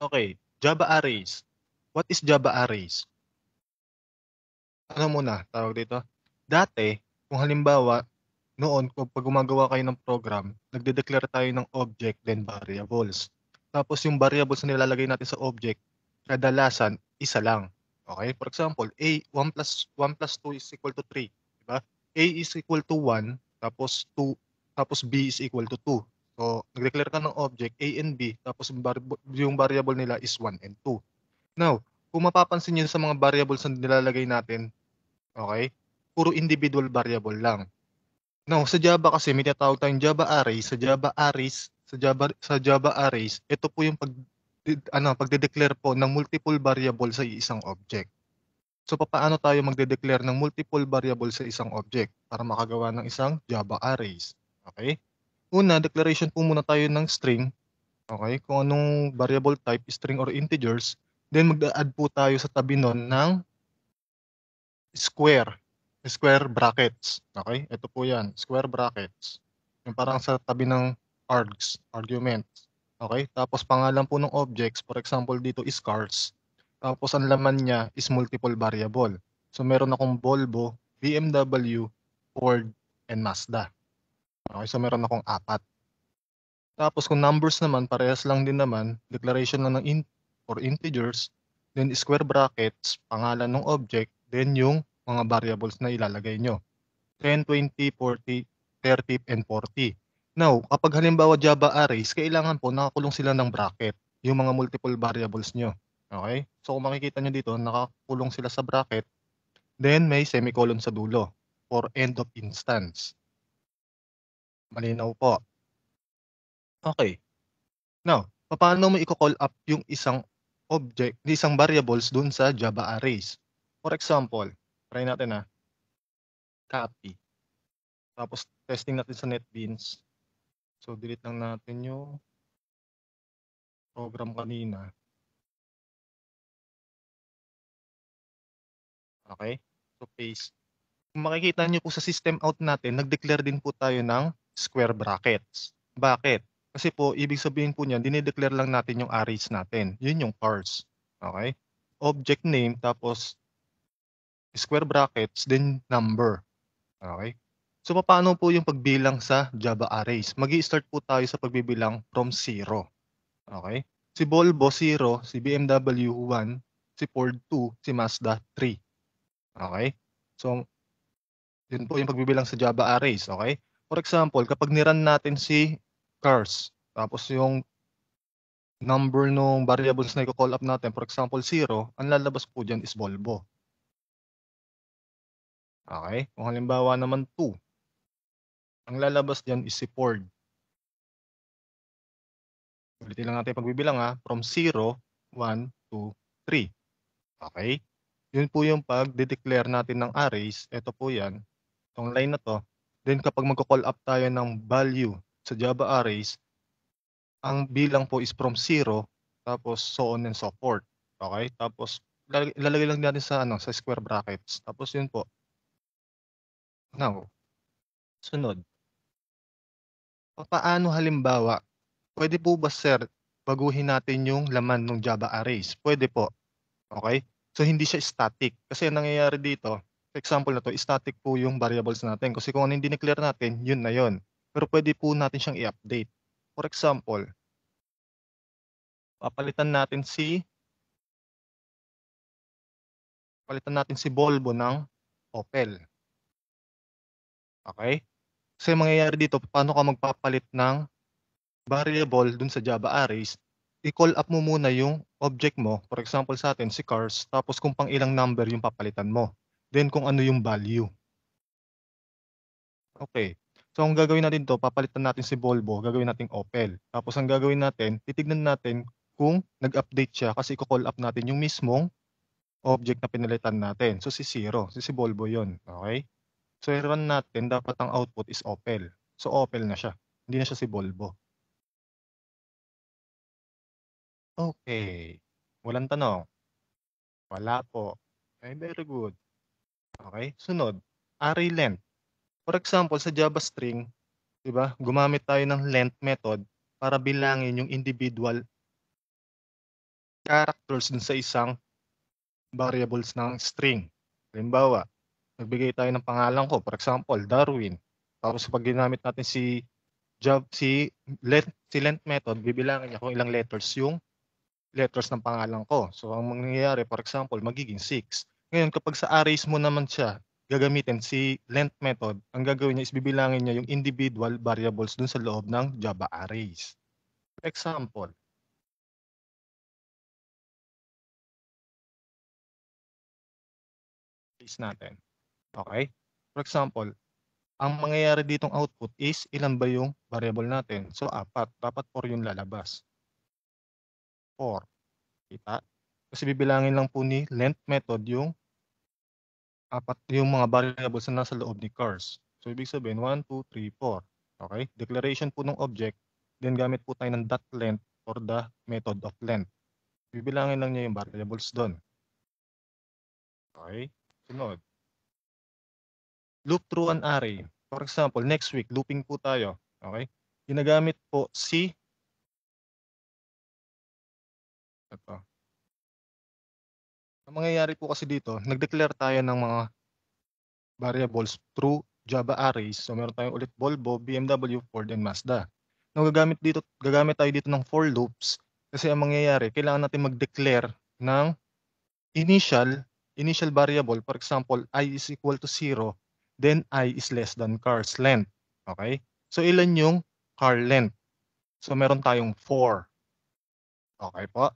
Okay, Java arrays. What is Java arrays? Ano muna, tawag dito? Dati, kung halimbawa, noon kapag gumagawa kayo ng program, nagde-declare tayo ng object then variables. Tapos yung variables na nilalagay natin sa object, kadalasan isa lang. Okay? For example, A 1 plus 2 is equal to 3, di ba? A is equal to 1, tapos 2, tapos B is equal to 2. So, nag-declare ka ng object A and B, tapos yung variable nila is 1 and 2. Now, kung mapapansin niyo sa mga variables na nilalagay natin, okay? Puro individual variable lang. Now, sa Java kasi may tinatawag tayong Java arrays, sa Java arrays, ito po yung pagde-declare po ng multiple variable sa isang object. So papaano tayo magde-declare ng multiple variable sa isang object para makagawa ng isang Java arrays? Okay? Una, declaration po muna tayo ng string, okay? Kung anong variable type, string or integers, then mag-add po tayo sa tabi nun ng square, square brackets. Okay? Ito po yan, square brackets. Yung parang sa tabi ng arguments. Okay? Tapos pangalan po ng objects, for example dito is cars. Tapos ang laman niya is multiple variable. So meron akong Volvo, BMW, Ford, and Mazda. Okay? So meron akong 4. Tapos kung numbers naman, parehas lang din naman, declaration lang ng int or integers, then square brackets, pangalan ng object, then yung mga variables na ilalagay nyo. 10, 20, 40, 30, and 40. Now, kapag halimbawa Java arrays, kailangan po nakakulong sila ng bracket, yung mga multiple variables nyo. Okay? So kung makikita nyo dito, nakakulong sila sa bracket, then may semicolon sa dulo for end of instance. Malinaw po. Okay. Now, paano mo i-call up yung isang variables dun sa Java arrays? For example, try natin copy. Tapos testing natin sa NetBeans. So delete lang natin yung program kanina. Okay? So paste. Kung makikita nyo po sa system out natin, nag-declare din po tayo ng square brackets. Bakit? Kasi po, ibig sabihin po niyan, dinideclare lang natin yung arrays natin. Yun yung cars. Okay? Object name, tapos square brackets, then number. Okay? So, paano po yung pagbilang sa Java arrays? Mag-i-start po tayo sa pagbibilang from 0. Okay? Si Volvo, 0. Si BMW, 1. Si Ford, 2. Si Mazda, 3. Okay? So, yun po yung pagbibilang sa Java arrays. Okay? For example, kapag niran natin si cars, tapos yung number nung variables na i-call up natin, for example, 0, ang lalabas po dyan is Volvo. Okay? Kung halimbawa naman 2, ang lalabas dyan is si Ford. Ulitin lang natin pagbibilang from 0, 1, 2, 3. Okay? Yun po yung pag-declare natin ng arrays. Ito po yan. Itong line na to. Then kapag magko-call up tayo ng value sa Java arrays, ang bilang po is from 0, tapos so on and so forth. Okay? Tapos ilalagay lang natin sa square brackets. Tapos yun po. Now, sunod. Paano halimbawa, pwede po ba sir, baguhin natin yung laman ng Java arrays? Pwede po. Okay? So hindi siya static. Kasi ang nangyayari dito, for example na to, static po yung variables natin. Kasi kung ano yung dineclare natin, yun na yun. Pero pwede po natin siyang i-update. For example, palitan natin si Volvo ng Opel. Okay? Kasi ang mangyayari dito, paano ka magpapalit ng variable dun sa Java arrays, i-call up mo muna yung object mo. For example sa atin, si cars, tapos kung pang ilang number yung papalitan mo. Then kung ano yung value. Okay. So ang gagawin natin to, papalitan natin si Volvo, gagawin nating Opel. Tapos ang gagawin natin, titignan natin kung nag-update siya kasi i-call up natin yung mismong object na pinalitan natin. So si Zero, si Volvo yon. Okay? So i-run natin, dapat ang output is Opel. So Opel na siya. Hindi na siya si Volvo. Okay. Walang tanong. Wala po. Okay, very good. Okay, sunod. Array length. For example, sa Java string, 'di ba? Gumamit tayo ng length method para bilangin yung individual characters dun sa isang variables ng string. Halimbawa, nagbigay tayo ng pangalan ko, for example, Darwin. Tapos pag ginamit natin si length method, bibilangin niya kung ilang letters yung letters ng pangalan ko. So ang mangyayari, for example, magiging 6. Ngayon, kapag sa arrays mo naman siya gagamitin si length method, ang gagawin niya is bibilangin niya yung individual variables dun sa loob ng Java arrays. Example, case natin. Okay? For example, ang mangyayari ditong output is ilan ba yung variable natin? So, 4. Dapat 4 yung lalabas. 4. Kita? Kasi bibilangin lang po ni length method yung mga variables na nasa loob ni cars. So, ibig sabihin, 1, 2, 3, 4. Okay? Declaration po ng object. Then, gamit po tayo ng dot length for the method of length. Bibilangin lang niya yung variables doon. Okay? Sunod. Loop through an array. For example, next week, looping po tayo. Okay? Ginagamit po ito. Ang mangyayari po kasi dito, nag-declare tayo ng mga variables through Java arrays. So meron tayong ulit Volvo, BMW, Ford, and Mazda. Nung gagamit tayo dito ng for loops kasi ang mangyayari, kailangan natin mag-declare ng initial variable. For example, I is equal to 0, then I is less than car's length. Okay? So ilan yung car length? So meron tayong 4. Okay po?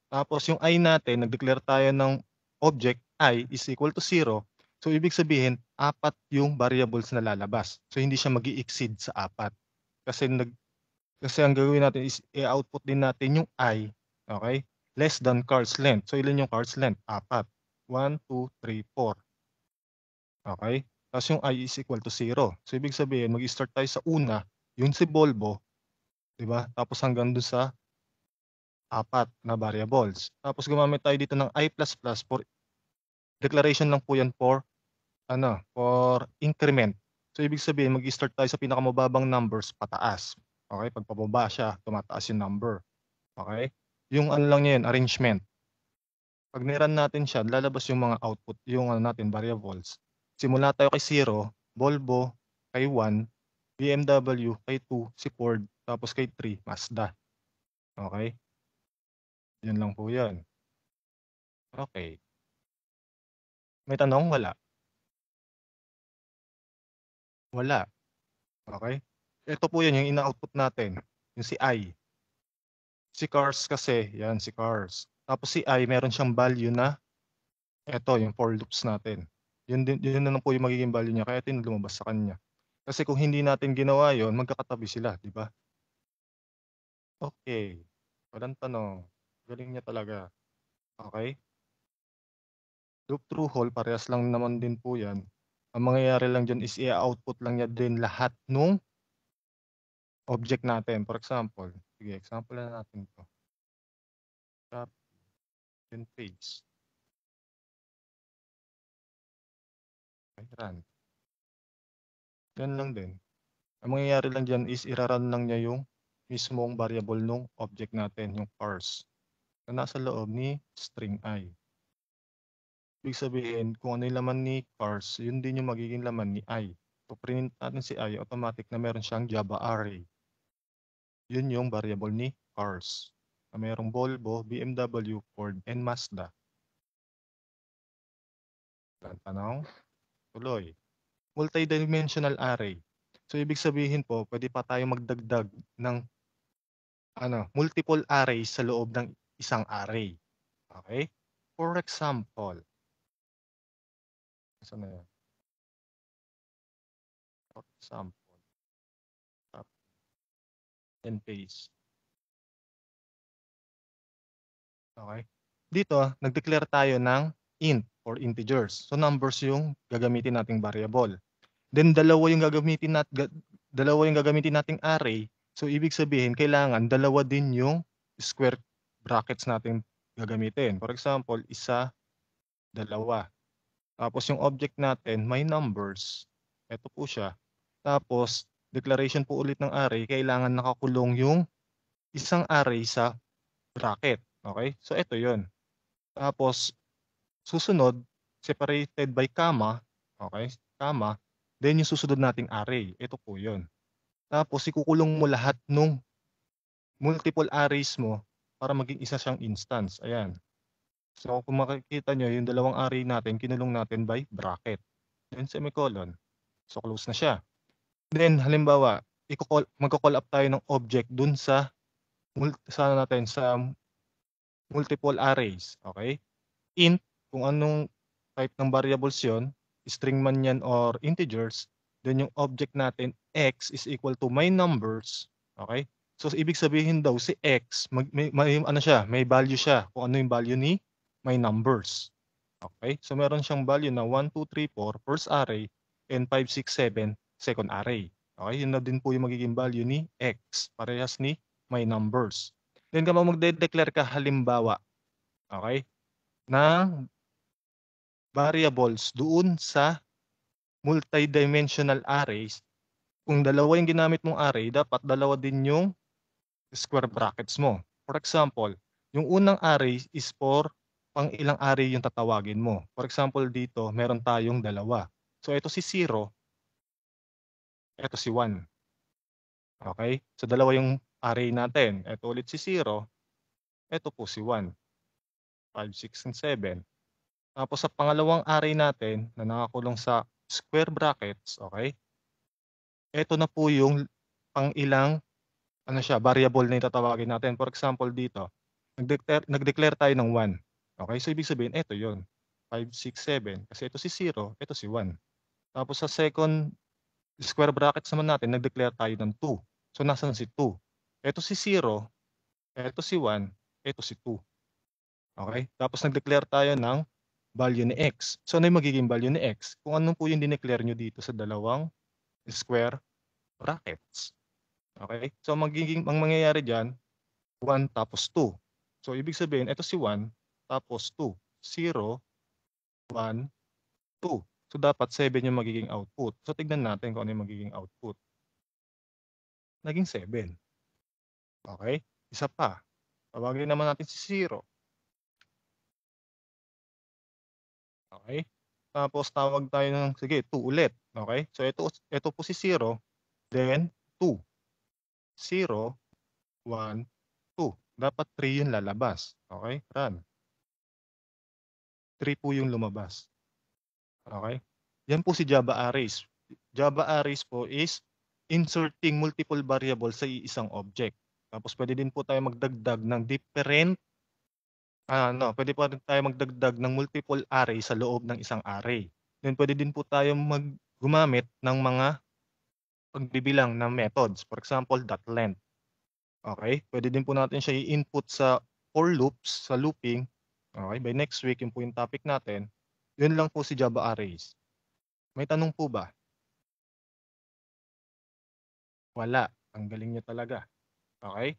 Tapos yung I natin, nag-declare tayo ng object I is equal to 0. So ibig sabihin, 4 yung variables na lalabas. So hindi siya mag-i-exceed sa 4. Kasi kasi ang gagawin natin is i-output din natin yung I, okay? Less than car's length. So ilan yung car's length? 4. 1, 2, 3, 4. Okay? Tapos yung I is equal to 0. So ibig sabihin, mag-start tayo sa una, yun si Volvo, 'di ba? Tapos hanggang dun sa 4 na variables. Tapos gumamit tayo dito ng I++ for declaration lang po yan for increment. So ibig sabihin mag-start tayo sa pinakamababang numbers pataas. Okay? Pag pababa siya, tumataas yung number. Okay? Yung ano lang niya yun, arrangement. Pag ni-run natin siya, lalabas yung mga output, yung ano natin, variables. Simula tayo kay 0, Volvo, kay 1, BMW, kay 2, si Ford, tapos kay 3, Mazda. Okay? Yan lang po yan. Okay. May tanong? Wala. Wala. Okay? Ito po yan, yung ina-output natin. Yung si I. Si cars kasi, yan si cars. Tapos si I, meron siyang value na ito, yung for loops natin. Yun na lang po yung magiging value niya. Kaya ito yung lumabas sa kanya. Kasi kung hindi natin ginawa yon, magkakatabi sila, di ba? Okay. Walang tanong. Galing niya talaga. Okay? Loop through hole, parehas lang naman din po yan. Ang mangyayari lang dyan is i-output lang niya din lahat nung object natin. For example, sige, example na natin to. Top, then page. Okay, run. Yan lang din. Ang mangyayari lang dyan is iraran lang niya yung mismong variable nung object natin, yung parse, na nasa loob ni string I. Ibig sabihin, kung ano yung laman ni parse, yun din yung magiging laman ni I. So, print natin si I, automatic na meron siyang Java array. Yun yung variable ni cars. Na merong Volvo, BMW, Ford, and Mazda. Tanong? Tuloy. Multidimensional array. So, ibig sabihin po, pwede pa tayo magdagdag ng multiple arrays sa loob ng isang array. Okay? For example, saan na yan? For example, and paste. Okay? Dito, nag-declare tayo ng int or integers. So numbers yung gagamitin nating variable. Then dalawa yung gagamitin nating array. So ibig sabihin kailangan dalawa din yung square brackets natin gagamitin. For example, isa, dalawa. Tapos yung object natin may numbers. Ito po siya. Tapos declaration po ulit ng array, kailangan nakakulong yung isang array sa bracket. Okay? So ito 'yun. Tapos susunod, separated by comma, okay, comma, then yung susunod nating array, ito po 'yun. Tapos ikukulong mo lahat nung multiple arrays mo para maging isa siyang instance, ayan. So kung makikita niyo yung dalawang array natin kinulong natin by bracket, then semicolon. So close na siya. Then halimbawa, magko-call up tayo ng object dun sa sa ano natin, sa multiple arrays, okay? Int, kung anong type ng variables yon, string man yan or integers, then yung object natin x is equal to my numbers, okay? So ibig sabihin daw si x may ano siya, may value siya kung ano yung value ni my numbers. Okay? So meron siyang value na 1, 2, 3, 4 first array and 5, 6, 7 second array. Okay? Yun na din po yung magiging value ni x, parehas ni my numbers. Then kapag magde-declare ka halimbawa, okay, ng variables doon sa multidimensional arrays, kung dalawa yung ginamit mong array, dapat dalawa din yung square brackets mo. For example, yung unang array is for pang ilang array yung tatawagin mo. For example, dito meron tayong dalawa. So ito si 0, ito si 1. Okay? So dalawa yung array natin. Ito ulit si 0, ito po si 1, 5, 6, and 7. Tapos sa pangalawang array natin na nakakulong sa square brackets, okay? Ito na po yung pang ilang ano siya, variable na itatawagin natin. For example dito, nag-declare tayo ng 1. Okay? So ibig sabihin, ito 'yon. 5, 6, 7. Kasi ito si 0, ito si 1. Tapos sa second square brackets naman natin, nag-declare tayo ng 2. So nasaan si 2? Ito si 0, ito si 1, ito si 2. Okay? Tapos nag-declare tayo ng value ni x. So ano yung magiging value ni x? Kung ano po yung dineclare nyo dito sa dalawang square brackets. Okay? So ang mangyayari diyan, 1 tapos 2. So ibig sabihin, ito si 1 tapos 2. 0, 1, 2. So dapat 7 yung magiging output. So tignan natin kung ano yung magiging output. Naging 7. Okay? Isa pa. Tawagin naman natin si 0. Okay? Tapos tawag tayo ng, sige, 2 ulit. Okay? So ito po si 0, then 2. 0, 1, 2. Dapat 3 yung lalabas. Okay? Run. 3 po yung lumabas. Okay? Yan po si Java Arrays. Java Arrays po is inserting multiple variables sa isang object. Tapos pwede din po tayo magdagdag ng different pwede po rin tayo magdagdag ng multiple array sa loob ng isang array. Then pwede din po tayo gumamit ng mga pagbibilang na methods. For example, .length. Okay? Pwede din po natin siya i-input sa for loops, sa looping. Okay? By next week, yun po yung topic natin. Yun lang po si Java Arrays. May tanong po ba? Wala. Ang galing niyo talaga. Okay?